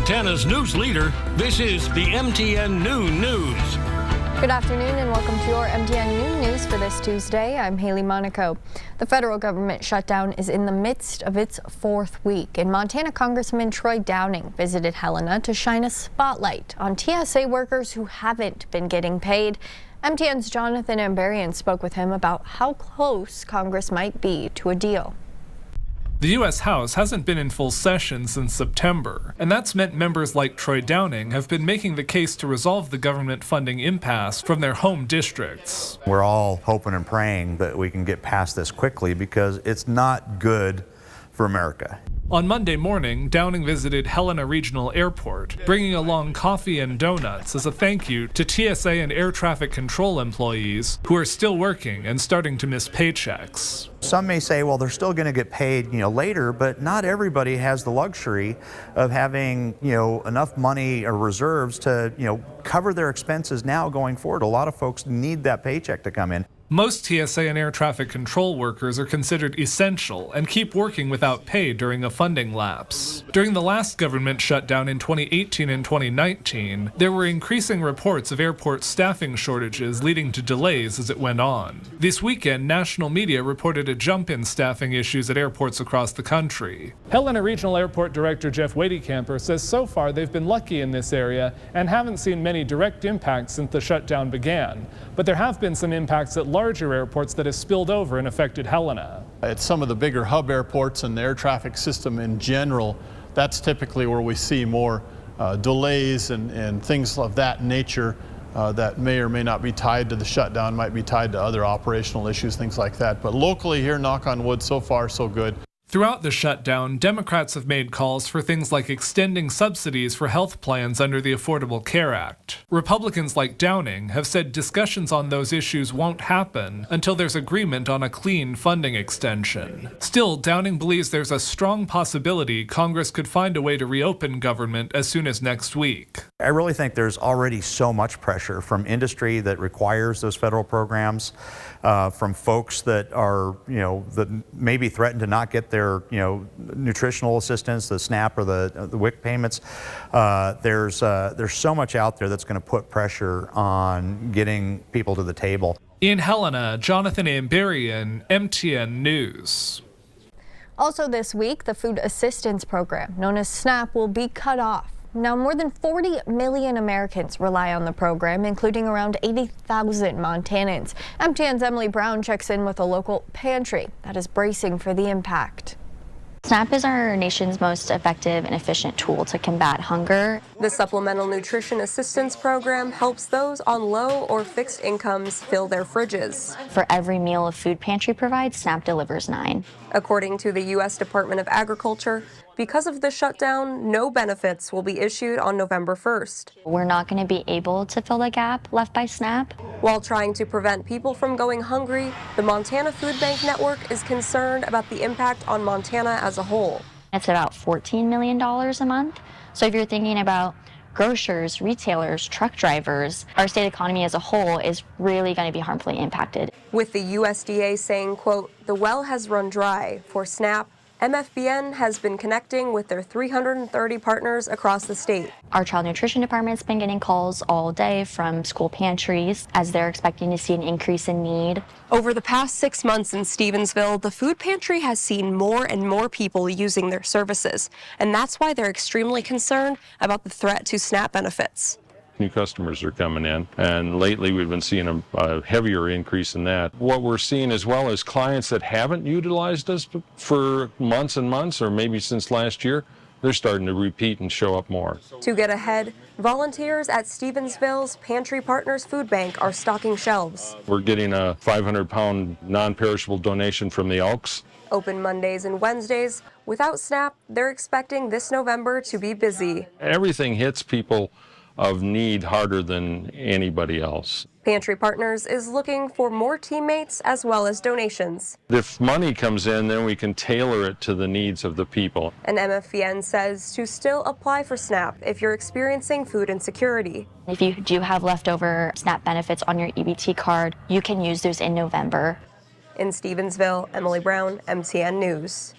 Montana's news leader, this is the MTN Noon News. Good afternoon and welcome to your MTN Noon News for this Tuesday. I'm Hailey, Monaco. The federal government shutdown is in the midst of its fourth week, and Montana Congressman Troy Downing visited Helena to shine a spotlight on TSA workers who haven't been getting paid. MTN's Jonathan Ambarian spoke with him about how close Congress might be to a deal. The U.S. House hasn't been in full session since September, and that's meant members like Troy Downing have been making the case to resolve the government funding impasse from their home districts. We're all hoping and praying that we can get past this quickly because it's not good for America. On Monday morning, Downing visited Helena Regional Airport, bringing along coffee and donuts as a thank you to TSA and air traffic control employees who are still working and starting to miss paychecks. Some may say, well, they're still going to get paid, later, but not everybody has the luxury of having, enough money or reserves to, cover their expenses now going forward. A lot of folks need that paycheck to come in. Most TSA and air traffic control workers are considered essential and keep working without pay during a funding lapse. During the last government shutdown in 2018 and 2019, there were increasing reports of airport staffing shortages leading to delays as it went on. This weekend, national media reported a jump in staffing issues at airports across the country. Helena Regional Airport Director Jeff Wadecamper says so far they've been lucky in this area and haven't seen many direct impacts since the shutdown began. But there have been some impacts at larger airports that have spilled over and affected Helena. At some of the bigger hub airports and the air traffic system in general, that's typically where we see more delays and things of that nature that may or may not be tied to the shutdown, might be tied to other operational issues, things like that. But locally here, knock on wood, so far so good. Throughout the shutdown, Democrats have made calls for things like extending subsidies for health plans under the Affordable Care Act. Republicans like Downing have said discussions on those issues won't happen until there's agreement on a clean funding extension. Still, Downing believes there's a strong possibility Congress could find a way to reopen government as soon as next week. I really think there's already so much pressure from industry that requires those federal programs, from folks that are, that maybe threaten to not get their, nutritional assistance, the SNAP or the WIC payments. There's so much out there that's going to put pressure on getting people to the table. In Helena, Jonathan Ambarian, MTN News. Also this week, the Food Assistance Program, known as SNAP, will be cut off. Now, more than 40 million Americans rely on the program, including around 80,000 Montanans. MTN's Emily Brown checks in with a local pantry that is bracing for the impact. SNAP is our nation's most effective and efficient tool to combat hunger. The Supplemental Nutrition Assistance Program helps those on low or fixed incomes fill their fridges. For every meal a food pantry provides, SNAP delivers 9. According to the U.S. Department of Agriculture, because of the shutdown, no benefits will be issued on November 1st. We're not going to be able to fill the gap left by SNAP. While trying to prevent people from going hungry, the Montana Food Bank Network is concerned about the impact on Montana as a whole. It's about $14 million a month. So if you're thinking about grocers, retailers, truck drivers, our state economy as a whole is really going to be harmfully impacted. With the USDA saying, quote, the well has run dry for SNAP, MFBN has been connecting with their 330 partners across the state. Our child nutrition department's been getting calls all day from school pantries as they're expecting to see an increase in need. Over the past 6 months in Stevensville, the food pantry has seen more and more people using their services, and that's why they're extremely concerned about the threat to SNAP benefits. New customers are coming in, and lately we've been seeing a heavier increase in that. What we're seeing as well is clients that haven't utilized us for months and months, or maybe since last year, they're starting to repeat and show up more. To get ahead, volunteers at Stevensville's Pantry Partners Food Bank are stocking shelves. We're getting a 500-pound non-perishable donation from the Elks. Open Mondays and Wednesdays. Without SNAP, they're expecting this November to be busy. Everything hits people of need harder than anybody else. Pantry Partners is looking for more teammates as well as donations. If money comes in, then we can tailor it to the needs of the people. And MFBN says to still apply for SNAP if you're experiencing food insecurity. If you do have leftover SNAP benefits on your EBT card, you can use those in November. In Stevensville, Emily Brown, MTN News.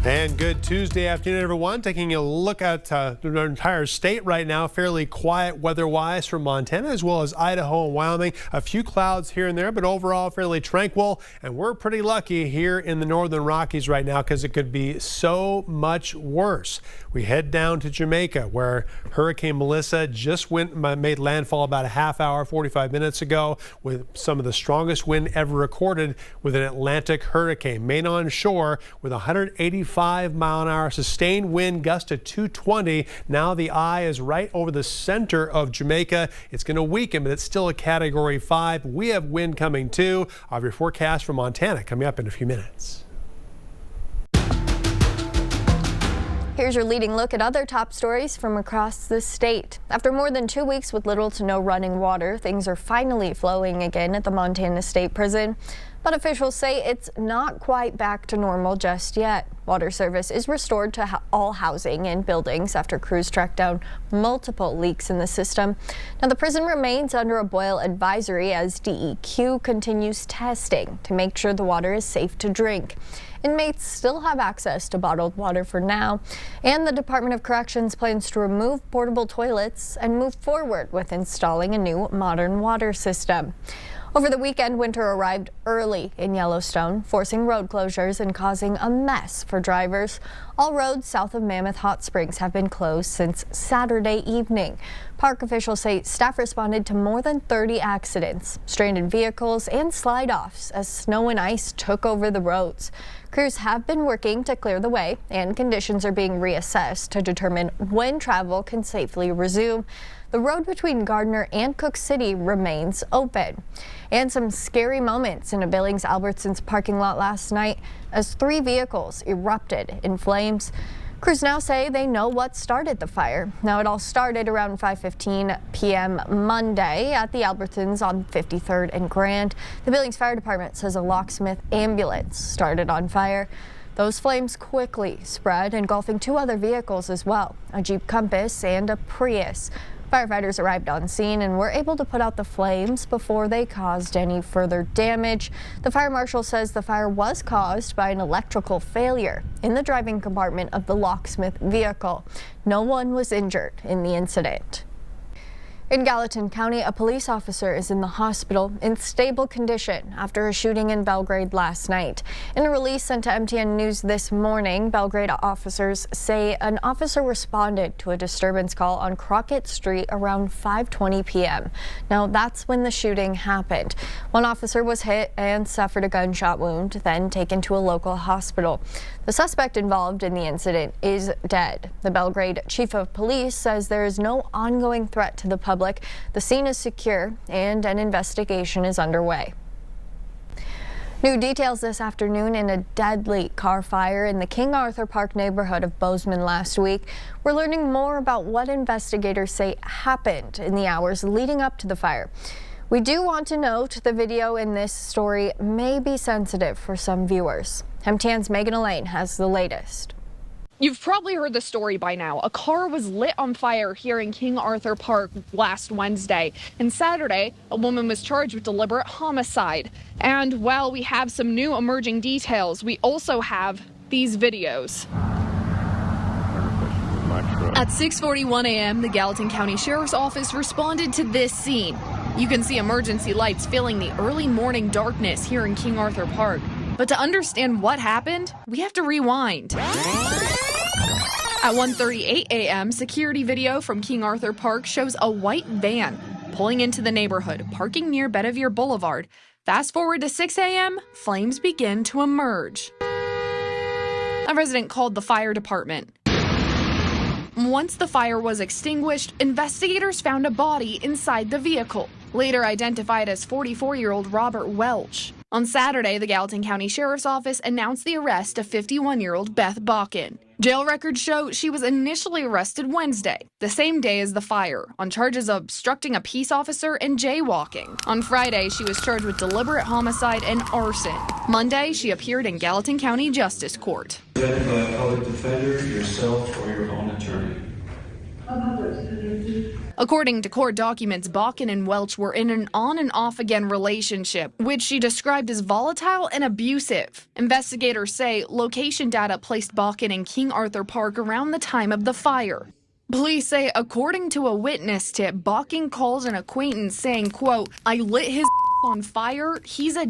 And good Tuesday afternoon, everyone. Taking a look at the entire state right now. Fairly quiet weather-wise from Montana as well as Idaho and Wyoming. A few clouds here and there, but overall fairly tranquil. And we're pretty lucky here in the northern Rockies right now because it could be so much worse. We head down to Jamaica where Hurricane Melissa just made landfall about a half hour, 45 minutes ago with some of the strongest wind ever recorded with an Atlantic hurricane. Main on shore with 185-mile-an-hour sustained wind, gust to 220. Now the eye is right over the center of Jamaica. It's going to weaken, but it's still a Category 5. We have wind coming too. I'll have your forecast from Montana coming up in a few minutes. Here's your leading look at other top stories from across the state. After more than 2 weeks with little to no running water, things are finally flowing again at the Montana State Prison. But officials say it's not quite back to normal just yet. Water service is restored to all housing and buildings after crews tracked down multiple leaks in the system. Now the prison remains under a boil advisory as DEQ continues testing to make sure the water is safe to drink. Inmates still have access to bottled water for now, and the Department of Corrections plans to remove portable toilets and move forward with installing a new modern water system. Over the weekend, winter arrived early in Yellowstone, forcing road closures and causing a mess for drivers. All roads south of Mammoth Hot Springs have been closed since Saturday evening. Park officials say staff responded to more than 30 accidents, stranded vehicles, and slide-offs as snow and ice took over the roads. Crews have been working to clear the way, and conditions are being reassessed to determine when travel can safely resume. The road between Gardner and Cook City remains open. And some scary moments in a Billings-Albertsons parking lot last night as 3 vehicles erupted in flames. Crews now say they know what started the fire. Now it all started around 5:15 p.m. Monday at the Albertsons on 53rd and Grand. The Billings Fire Department says a locksmith ambulance started on fire. Those flames quickly spread, engulfing 2 other vehicles as well, a Jeep Compass and a Prius. Firefighters arrived on scene and were able to put out the flames before they caused any further damage. The fire marshal says the fire was caused by an electrical failure in the driving compartment of the locksmith vehicle. No one was injured in the incident. In Gallatin County, a police officer is in the hospital in stable condition after a shooting in Belgrade last night. In a release sent to MTN News this morning, Belgrade officers say an officer responded to a disturbance call on Crockett Street around 5:20 p.m. Now, that's when the shooting happened. One officer was hit and suffered a gunshot wound, then taken to a local hospital. The suspect involved in the incident is dead. The Belgrade chief of police says there is no ongoing threat to the public. The scene is secure and an investigation is underway. New details this afternoon in a deadly car fire in the King Arthur Park neighborhood of Bozeman last week. We're learning more about what investigators say happened in the hours leading up to the fire. We do want to note the video in this story may be sensitive for some viewers. MTN's Megan Elaine has the latest. You've probably heard the story by now. A car was lit on fire here in King Arthur Park last Wednesday. And Saturday, a woman was charged with deliberate homicide. And while we have some new emerging details, we also have these videos. At 6:41 a.m., the Gallatin County Sheriff's Office responded to this scene. You can see emergency lights filling the early morning darkness here in King Arthur Park. But to understand what happened, we have to rewind. At 1:38 a.m., security video from King Arthur Park shows a white van pulling into the neighborhood, parking near Bedivere Boulevard. Fast forward to 6 a.m., flames begin to emerge. A resident called the fire department. Once the fire was extinguished, investigators found a body inside the vehicle, later identified as 44-year-old Robert Welch. On Saturday, the Gallatin County Sheriff's Office announced the arrest of 51-year-old Beth Bakken. Jail records show she was initially arrested Wednesday, the same day as the fire, on charges of obstructing a peace officer and jaywalking. On Friday, she was charged with deliberate homicide and arson. Monday, she appeared in Gallatin County Justice Court. Presented by a public defender, yourself, or your own attorney. According to court documents, Bakken and Welch were in an on and off again relationship, which she described as volatile and abusive. Investigators say location data placed Bakken in King Arthur Park around the time of the fire. Police say, according to a witness tip, Bakken calls an acquaintance saying, quote, "I lit his on fire. He's a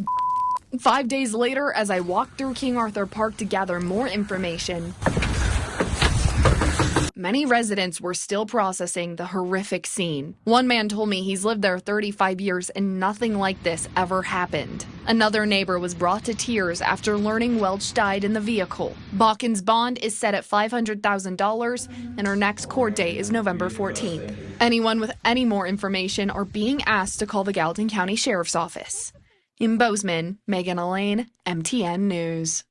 5 days later, as I walked through King Arthur Park to gather more information, many residents were still processing the horrific scene. One man told me he's lived there 35 years and nothing like this ever happened. Another neighbor was brought to tears after learning Welch died in the vehicle. Bakken's bond is set at $500,000 and her next court date is November 14th. Anyone with any more information are being asked to call the Gallatin County Sheriff's Office. In Bozeman, Megan Elaine, MTN News.